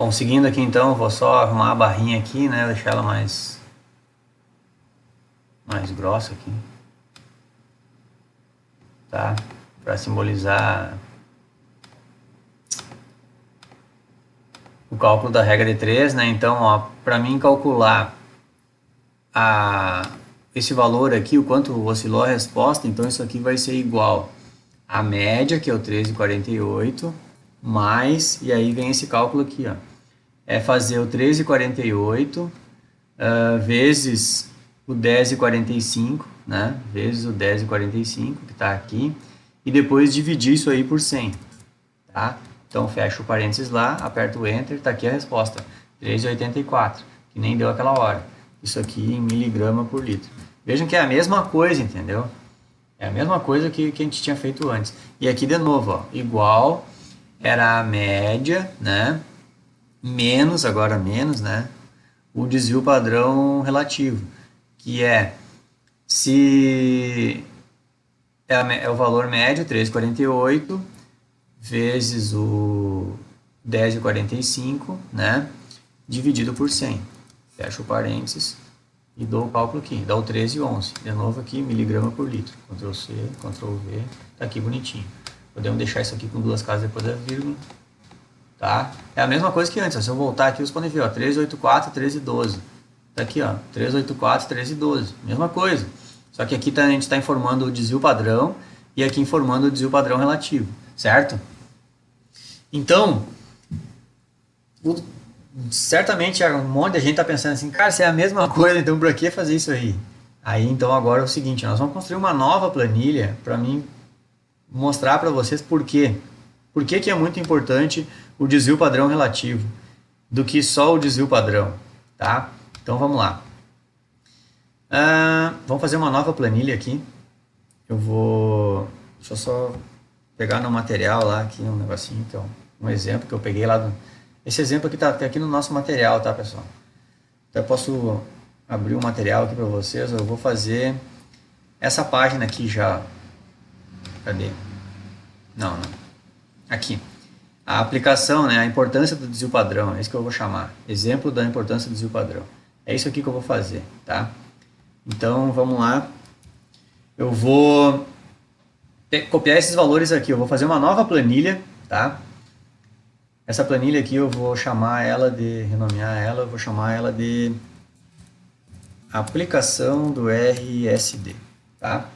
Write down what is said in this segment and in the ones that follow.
Bom, seguindo aqui então, eu vou só arrumar a barrinha aqui, né? Deixar ela mais grossa aqui, tá? Para simbolizar o cálculo da regra de 3, né? Então, ó, para mim calcular esse valor aqui, o quanto oscilou a resposta, então isso aqui vai ser igual à média, que é o 13,48, mais, e aí vem esse cálculo aqui, ó. É fazer o 13,48 vezes o 10,45, né? Vezes o 10,45 que está aqui, e depois dividir isso aí por 100, tá? Então fecha o parênteses lá, aperta o Enter, está aqui a resposta, 13,84, que nem deu aquela hora. Isso aqui em miligrama por litro. Vejam que é a mesma coisa, entendeu? É a mesma coisa que a gente tinha feito antes. E aqui de novo, ó, igual era a média, né? Menos, agora menos, né? O desvio padrão relativo, que é se é o valor médio, 13,48, vezes o 10,45, né? Dividido por 100. Fecho o parênteses e dou o cálculo aqui. Dá o 13,11. De novo aqui, miligrama por litro. Ctrl C, Ctrl V. Tá aqui bonitinho. Podemos deixar isso aqui com duas casas depois da vírgula. Tá? É a mesma coisa que antes. Ó. Se eu voltar aqui, vocês podem ver. Ó, 13,84, 13,12. Tá aqui, ó. 13,84, 13,12. Mesma coisa. Só que aqui a gente está informando o desvio padrão e aqui informando o desvio padrão relativo. Certo? Então, certamente um monte de gente está pensando assim, cara, se é a mesma coisa, então para que fazer isso aí? Aí, então, agora é o seguinte, nós vamos construir uma nova planilha para mim mostrar para vocês por quê. Por que é muito importante o desvio padrão relativo do que só o desvio padrão, tá? Então, vamos lá. Vamos fazer uma nova planilha aqui. Deixa eu só pegar no material lá, aqui um negocinho, então, um exemplo que eu peguei lá esse exemplo aqui está aqui no nosso material, tá, pessoal? Então eu posso abrir um material aqui para vocês. Eu vou fazer essa página aqui já. Cadê? Não. Aqui. A aplicação, né? A importância do desvio padrão. É isso que eu vou chamar. Exemplo da importância do desvio padrão. É isso aqui que eu vou fazer, tá? Então, vamos lá. Eu vou copiar esses valores aqui. Eu vou fazer uma nova planilha, tá? Essa planilha aqui eu vou chamar ela de, renomear ela, eu vou chamar ela de aplicação do RSD, tá?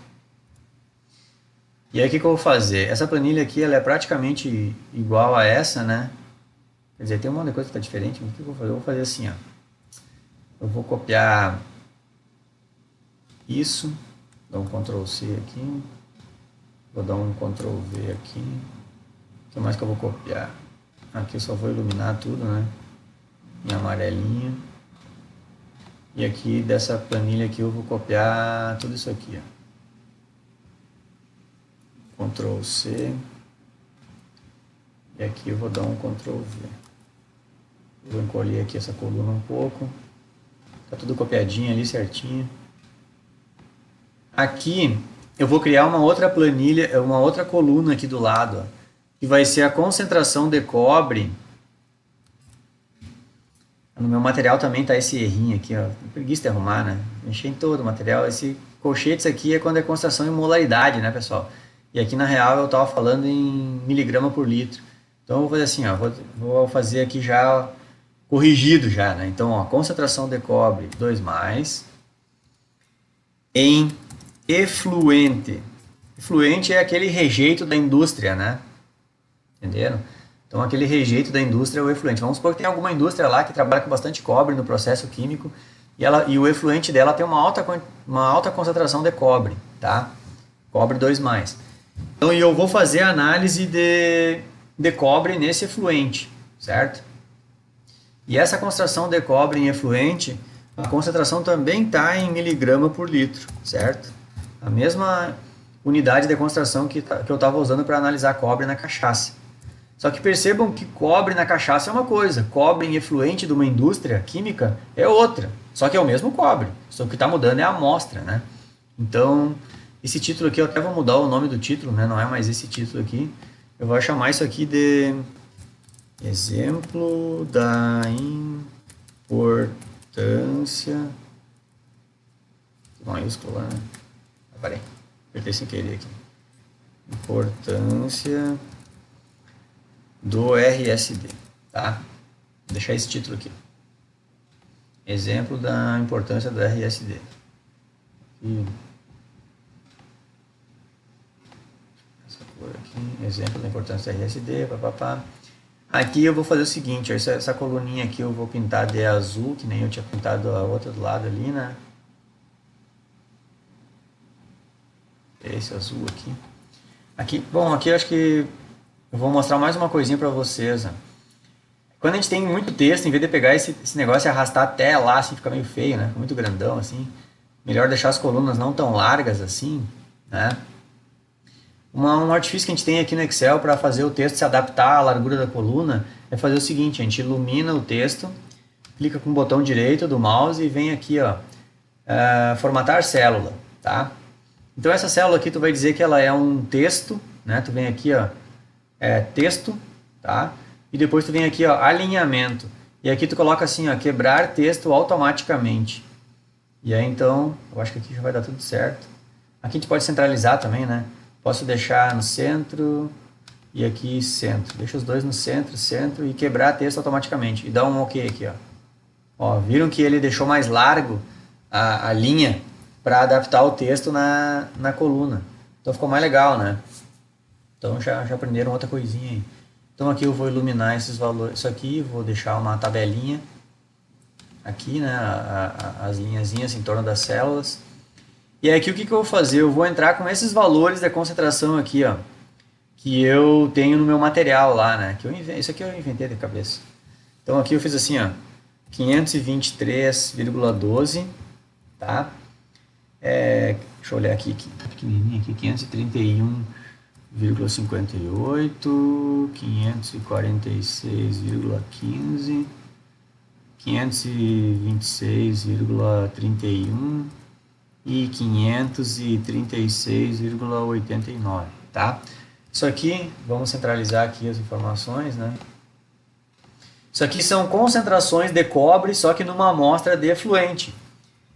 E aí o que eu vou fazer? Essa planilha aqui ela é praticamente igual a essa, né? Quer dizer, tem uma outra coisa que está diferente, mas o que eu vou fazer? Eu vou fazer assim, ó. Eu vou copiar isso, dar um Ctrl C aqui, vou dar um Ctrl V aqui, o que mais que eu vou copiar? Aqui eu só vou iluminar tudo, né? Em amarelinho. E aqui dessa planilha aqui eu vou copiar tudo isso aqui, ó. Ctrl C. E aqui eu vou dar um Ctrl V. Vou encolher aqui essa coluna um pouco. Tá tudo copiadinho ali certinho. Aqui eu vou criar uma outra planilha, uma outra coluna aqui do lado, ó, que vai ser a concentração de cobre. No meu material também está esse errinho aqui, ó. Preguiça de arrumar, né? Mexer em todo o material. Esse colchetes aqui é quando é concentração em molaridade, né, pessoal? E aqui na real eu estava falando em miligrama por litro. Então eu vou fazer assim, ó. Vou fazer aqui já corrigido já, né? Então, ó, concentração de cobre 2+, em efluente. Efluente é aquele rejeito da indústria, né? Entenderam? Então, aquele rejeito da indústria é o efluente. Vamos supor que tem alguma indústria lá que trabalha com bastante cobre no processo químico e o efluente dela tem uma alta concentração de cobre, tá? Cobre 2+. Então, eu vou fazer a análise de cobre nesse efluente, certo? E essa concentração de cobre em efluente, a concentração também está em miligrama por litro, certo? A mesma unidade de concentração que eu estava usando para analisar cobre na cachaça. Só que percebam que cobre na cachaça é uma coisa, cobre em efluente de uma indústria química é outra. Só que é o mesmo cobre, só que o que está mudando é a amostra, né? Então, esse título aqui, eu até vou mudar o nome do título, né? Não é mais esse título aqui. Eu vou chamar isso aqui de Exemplo da importância, maiúsculo, né? Parei, apertei sem querer aqui. Importância do RSD, tá? Vou deixar esse título aqui. Exemplo da importância do RSD. Essa cor aqui, exemplo da importância do RSD, papapá. Aqui eu vou fazer o seguinte, essa coluninha aqui eu vou pintar de azul, que nem eu tinha pintado a outra do lado ali, né? Esse azul aqui. Bom, aqui eu acho que eu vou mostrar mais uma coisinha para vocês. Né? Quando a gente tem muito texto, em vez de pegar esse negócio e arrastar até lá, assim, fica meio feio, né? Fica muito grandão, assim. Melhor deixar as colunas não tão largas assim, né? Um artifício que a gente tem aqui no Excel para fazer o texto se adaptar à largura da coluna é fazer o seguinte, a gente ilumina o texto, clica com o botão direito do mouse e vem aqui, ó, formatar célula, tá? Então essa célula aqui tu vai dizer que ela é um texto, né? Tu vem aqui, ó, texto, tá? E depois tu vem aqui, ó, alinhamento. E aqui tu coloca assim, ó, quebrar texto automaticamente. E aí então, eu acho que aqui já vai dar tudo certo. Aqui a gente pode centralizar também, né? Posso deixar no centro e aqui centro. Deixa os dois no centro, centro e quebrar texto automaticamente. E dá um OK aqui, ó. Ó, viram que ele deixou mais largo a linha para adaptar o texto na coluna. Então ficou mais legal, né? Então já aprenderam outra coisinha aí. Então aqui eu vou iluminar esses valores. Isso aqui, vou deixar uma tabelinha aqui, né? As linhazinhas em torno das células. E aqui o que eu vou fazer? Eu vou entrar com esses valores da concentração aqui, ó, que eu tenho no meu material lá, né? Isso aqui eu inventei de cabeça. Então aqui eu fiz assim, ó, 523,12, tá? Deixa eu olhar aqui, pequenininho aqui, 531,58, 546,15, 526,31 e 536,89, tá? Isso aqui, vamos centralizar aqui as informações, né? Isso aqui são concentrações de cobre, só que numa amostra de efluente.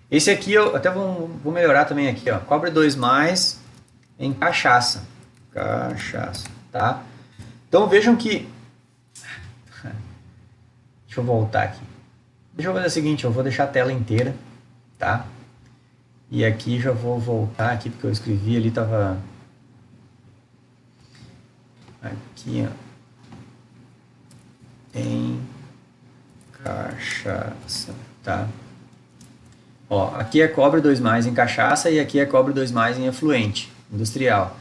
Esse aqui, eu até vou melhorar também aqui, ó, cobre 2+, em cachaça, tá? Então vejam que, deixa eu voltar aqui, deixa eu fazer o seguinte, eu vou deixar a tela inteira, tá? E aqui já vou voltar aqui, porque eu escrevi ali, tava aqui, ó, em cachaça, tá? Ó, aqui é cobre 2+ em cachaça e aqui é cobre 2+ em efluente industrial.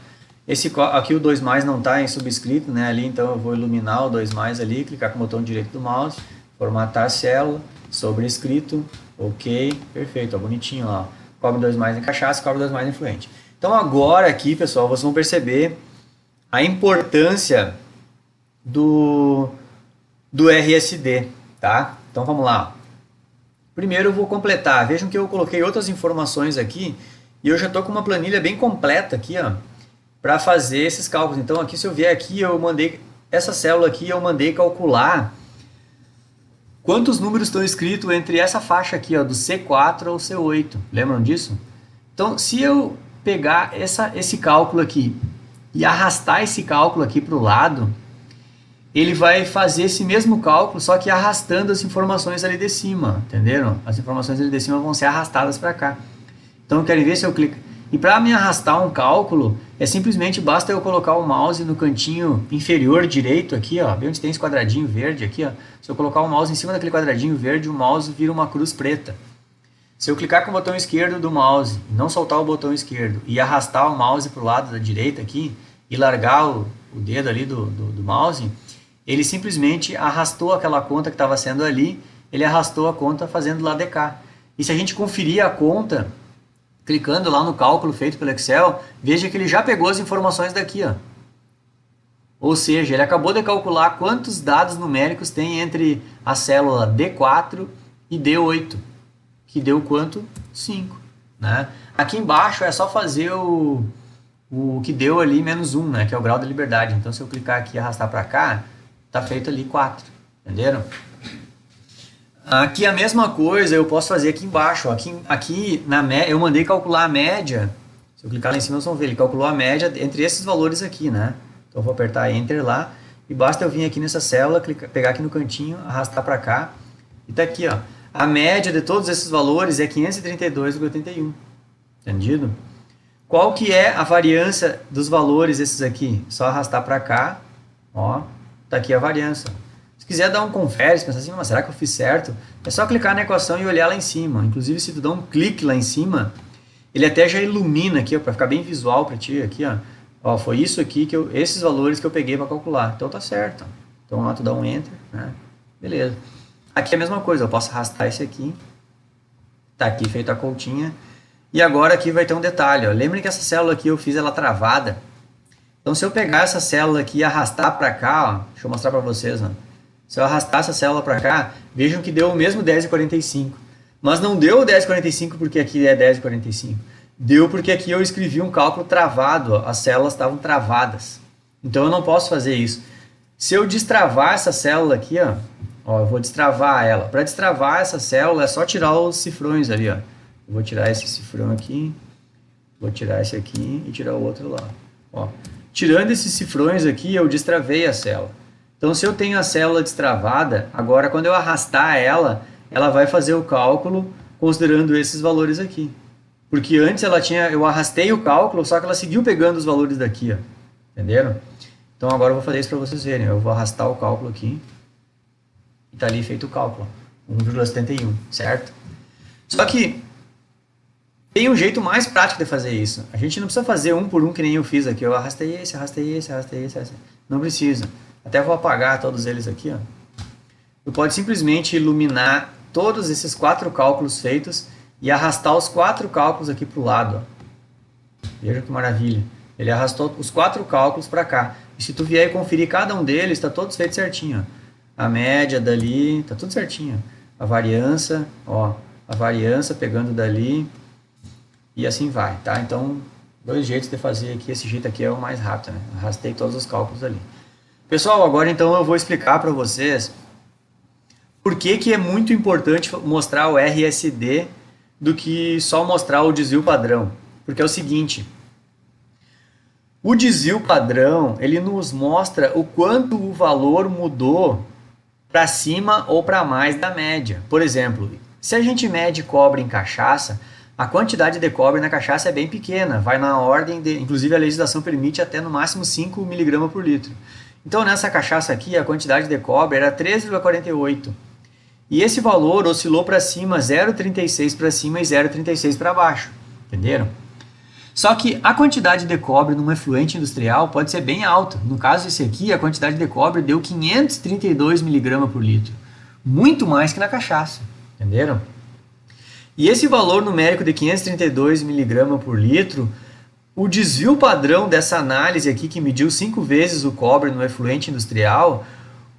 Aqui o 2+ não está em subscrito, né, ali, então eu vou iluminar o 2+ ali, clicar com o botão direito do mouse, formatar a célula, sobrescrito, OK, perfeito, ó, bonitinho lá, cobre 2+ em cachaça, cobre 2+ em efluente. Então agora aqui, pessoal, vocês vão perceber a importância do RSD, tá? Então vamos lá. Primeiro eu vou completar, vejam que eu coloquei outras informações aqui e eu já estou com uma planilha bem completa aqui, ó, para fazer esses cálculos. Então aqui, se eu vier aqui, eu mandei essa célula aqui, eu mandei calcular quantos números estão escritos entre essa faixa aqui, ó, do C4 ao C8, lembram disso? Então se eu pegar esse cálculo aqui e arrastar esse cálculo aqui para o lado, ele vai fazer esse mesmo cálculo, só que arrastando as informações ali de cima, entenderam? As informações ali de cima vão ser arrastadas para cá. Então eu quero ver se eu clico. E para me arrastar um cálculo, simplesmente basta eu colocar o mouse no cantinho inferior direito aqui, ó, bem onde tem esse quadradinho verde aqui, ó. Se eu colocar o mouse em cima daquele quadradinho verde, o mouse vira uma cruz preta. Se eu clicar com o botão esquerdo do mouse, não soltar o botão esquerdo e arrastar o mouse para o lado da direita aqui e largar o dedo ali do mouse, ele simplesmente arrastou aquela conta que estava sendo ali, ele arrastou a conta fazendo lá de cá. E se a gente conferir a conta, clicando lá no cálculo feito pelo Excel, veja que ele já pegou as informações daqui, ó. Ou seja, ele acabou de calcular quantos dados numéricos tem entre a célula D4 e D8, que deu quanto? 5. Né? Aqui embaixo é só fazer o que deu ali menos 1, né? Que é o grau de liberdade. Então se eu clicar aqui e arrastar para cá, Tá feito ali 4, entenderam? Aqui a mesma coisa eu posso fazer aqui embaixo. Ó. Aqui na eu mandei calcular a média. Se eu clicar lá em cima, vocês vão ver. Ele calculou a média entre esses valores aqui, né? Então eu vou apertar Enter lá. E basta eu vir aqui nessa célula, pegar aqui no cantinho, arrastar para cá. E tá aqui, ó. A média de todos esses valores é 532,81. Entendido? Qual que é a variância dos valores esses aqui? Só arrastar para cá. Ó, tá aqui a variância. Se quiser dar um confere, se pensar assim, mas será que eu fiz certo? É só clicar na equação e olhar lá em cima. Inclusive, se tu dá um clique lá em cima, ele até já ilumina aqui, para ficar bem visual para ti aqui, ó. Ó, foi isso aqui esses valores que eu peguei para calcular. Então tá certo. Então lá tu dá um enter, né? Beleza. Aqui é a mesma coisa, eu posso arrastar esse aqui. Tá aqui feita a continha. E agora aqui vai ter um detalhe, ó. Lembrem que essa célula aqui eu fiz ela travada. Então se eu pegar essa célula aqui e arrastar para cá, ó, deixa eu mostrar para vocês, ó. Se eu arrastar essa célula para cá, vejam que deu o mesmo 10,45. Mas não deu 10,45 porque aqui é 10,45. Deu porque aqui eu escrevi um cálculo travado, ó. As células estavam travadas. Então eu não posso fazer isso. Se eu destravar essa célula aqui, ó, eu vou destravar ela. Para destravar essa célula é só tirar os cifrões ali, ó. Eu vou tirar esse cifrão aqui, vou tirar esse aqui e tirar o outro lá. Ó. Tirando esses cifrões aqui, eu destravei a célula. Então se eu tenho a célula destravada, agora quando eu arrastar ela, ela vai fazer o cálculo considerando esses valores aqui. Porque antes eu arrastei o cálculo, só que ela seguiu pegando os valores daqui, ó. Entenderam? Então agora eu vou fazer isso para vocês verem. Eu vou arrastar o cálculo aqui. E tá ali feito o cálculo. 1,71, certo? Só que tem um jeito mais prático de fazer isso. A gente não precisa fazer um por um que nem eu fiz aqui. Eu arrastei esse, arrastei esse, arrastei esse. Não precisa. Até vou apagar todos eles aqui, ó. Eu pode simplesmente iluminar todos esses 4 cálculos feitos e arrastar os 4 cálculos aqui para o lado. Ó. Veja que maravilha. Ele arrastou os 4 cálculos para cá. E se tu vier e conferir cada um deles, está todos feitos certinho. Ó. A média dali, está tudo certinho. A variância, ó, a variância pegando dali e assim vai, tá? Então, 2 jeitos de fazer aqui. Esse jeito aqui é o mais rápido, né? Arrastei todos os cálculos ali. Pessoal, agora então eu vou explicar para vocês por que é muito importante mostrar o RSD do que só mostrar o desvio padrão. Porque é o seguinte, o desvio padrão, ele nos mostra o quanto o valor mudou para cima ou para mais da média. Por exemplo, se a gente mede cobre em cachaça, a quantidade de cobre na cachaça é bem pequena, vai na ordem de, inclusive a legislação permite até no máximo 5 mg por litro. Então nessa cachaça aqui a quantidade de cobre era 3,48. E esse valor oscilou para cima, 0,36 para cima e 0,36 para baixo. Entenderam? Só que a quantidade de cobre num efluente industrial pode ser bem alta. No caso esse aqui, a quantidade de cobre deu 532 mg por litro. Muito mais que na cachaça. Entenderam? E esse valor numérico de 532 mg por litro, o desvio padrão dessa análise aqui, que mediu 5 vezes o cobre no efluente industrial,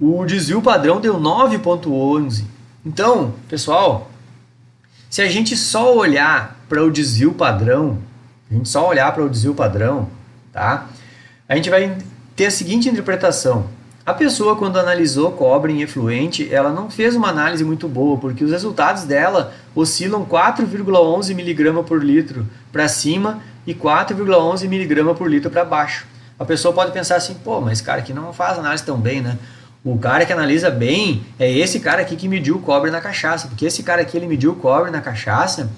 o desvio padrão deu 9,11. Então, pessoal, se a gente só olhar para o desvio padrão, tá? A gente vai ter a seguinte interpretação. A pessoa, quando analisou cobre em efluente, ela não fez uma análise muito boa, porque os resultados dela oscilam 4,11 mg por litro para cima e 4,11 mg por litro para baixo. A pessoa pode pensar assim, pô, mas esse cara aqui não faz análise tão bem, né? O cara que analisa bem é esse cara aqui que mediu o cobre na cachaça, porque esse cara aqui ele mediu o cobre na cachaça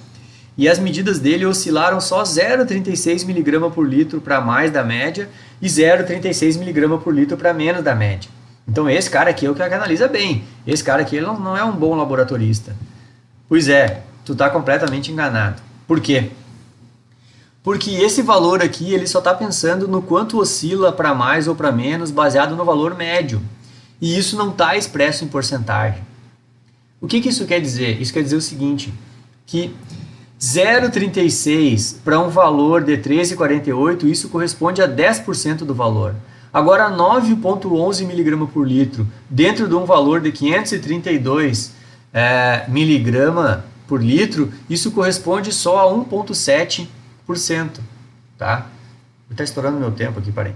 e as medidas dele oscilaram só 0,36 mg por litro para mais da média e 0,36 mg por litro para menos da média. Então esse cara aqui é o que analisa bem. Esse cara aqui ele não é um bom laboratorista. Pois é, tu está completamente enganado. Por quê? Porque esse valor aqui ele só está pensando no quanto oscila para mais ou para menos baseado no valor médio. E isso não está expresso em porcentagem. O que isso quer dizer? Isso quer dizer o seguinte, que 0,36 para um valor de 13,48, isso corresponde a 10% do valor. Agora 9,11 mg por litro, dentro de um valor de 532 mg por litro, isso corresponde só a 1,7%. Tá? Está estourando meu tempo aqui, parei.